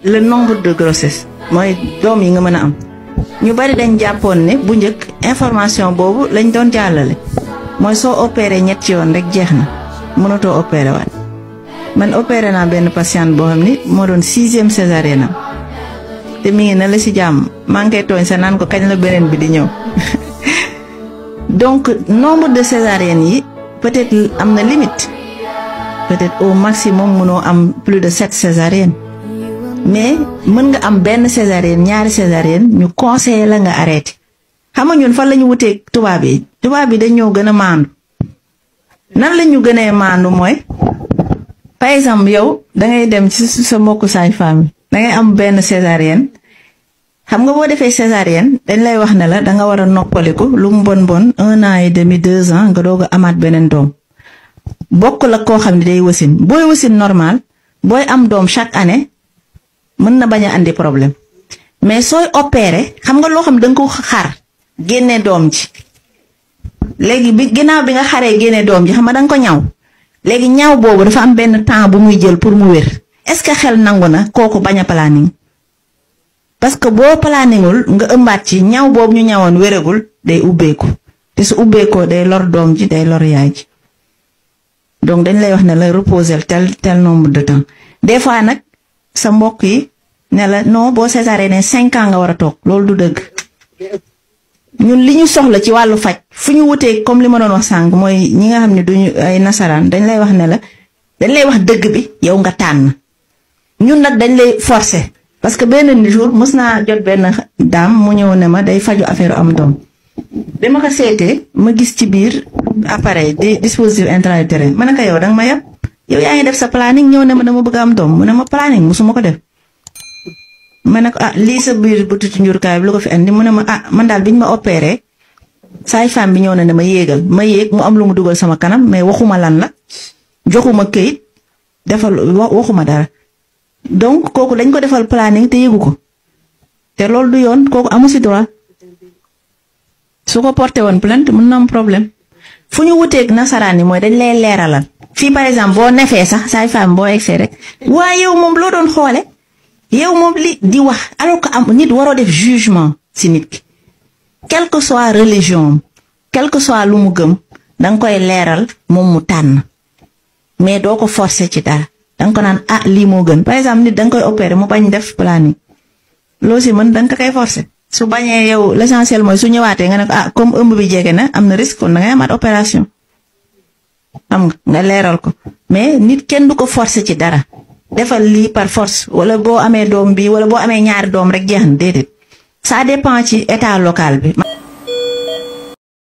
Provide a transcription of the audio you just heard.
le nombre de grossesse mooy doom yi nga mën a am ñu bari dañ jàppoon ne bu njëkk information boobu lañ doon jàllale mooy soo opéré ñetti yoon rek jeex na mënatoo opéré waat man opéré naa benn patiente boo xam ni moo doon 6e césarienne am te mi ngi na la ci jàmm maa ngi koy tooñ sa naan ko kañ la beneen bi di ñëw donc nombre de césariennes yi peut-être am na limite peut-être au maximum mënoo am plus de 7 césariennes mais mën nga am benn césarienne ñaari césarienne ñu conseillé la nga arrêté xam nga ñun fan la ñu wutee tubaab yi dañoo gën a maandu nan la ñu gënee maandu mooy par exemple yow da ngay dem ci sa mbokku sage-femme da ngay am benn césarienne xam nga boo defee césarienne dañ lay wax ne la da nga war a noppaliku lu mu bon 1 an et demi 2 ans nga doog a amaat beneen doom bokk la koo xam ne day wasin booy wasin normal booy am doom chaque année mën na bañ a andi problème mais sooy opéré xam nga loo xam da nga ko xar génne doom ji léegi bi ginnaaw bi nga xaree génne doom ji xam nga da nga ko ñaw léegi ñaw boobu dafa am benn temps bu muy jël pour mu wér est-ce que xel nangu na kooku bañ a planning parce que boo planningul nga ëmbaat ci ñaw boobu ñu ñawoon wéragul day ubbeeku te su ubbeekoo day lor doom ji day lor yaay ji donc dañ lay wax ne la reposer tel nombre de temps des fois nag sa mbokk yi ne la non boo césarienne 5 ans nga war a toog loolu du dëgg ñun li ñu soxla ci wàllu faj fu ñu wutee comme li ma doon wax sànq mooy ñi nga xam ne duñu ay nasaraan dañ lay wax ne la dañ lay wax dëgg bi yow nga tànn ñun nag dañ lay forcer parce que benn jour mës naa jot benn daam mu ñëw ne ma day faju affaire am doom bi ma ko seetee ma gis ci biir appareil di dispositif intra-utérin ma ne ko yow danga ma yab yow yaa ngi def sa planning ñëw ne ma dama bëgg am doom mu ne ma planning musuma ko def ma ne ko lii sa biir butitu njurukaay bi lu ko fi andi mu ne ma man daal biñ ma opéré sage-femme bi ñëw na ne ma yéegal ma yéeg mu am lu mu dugal sama kanam mais waxuma lan la joxuma këyit defal waxuma dara donc kooku dañ ko defal planning te yéegu ko te loolu du yoon kooku amu ci droit su ko porté woon plainte mën na am problème fu ñu wuteeg nasaraan yi mooy dañ lay leeralal fii par exemple boo nefee sax sage-femme boo egsee rek waaye yow moom loo doon xoole yow moom li di wax alors que am nit waroo def jugement ci nit ki quelle que soit religion quel que soit lu mu gëm danga koy leeral moom mu tànn mais doo ko forcer ci dara danga ko naan lii moo gën par exemple nit danga koy opérer mu bañ def planning loo si mën danga ko koy forcer su bañee yow l'essentiel mooy su ñëwaatee nga ne ko comme ëmb bi jege na am na risque kon da ngay amaat opération xam nga leeral ko mais nit kenn du ko forcer ci dara defal lii par force wala boo amee doom bi wala boo amee ñaari doom rek jeex na déedéet ça dépend ci état local bi.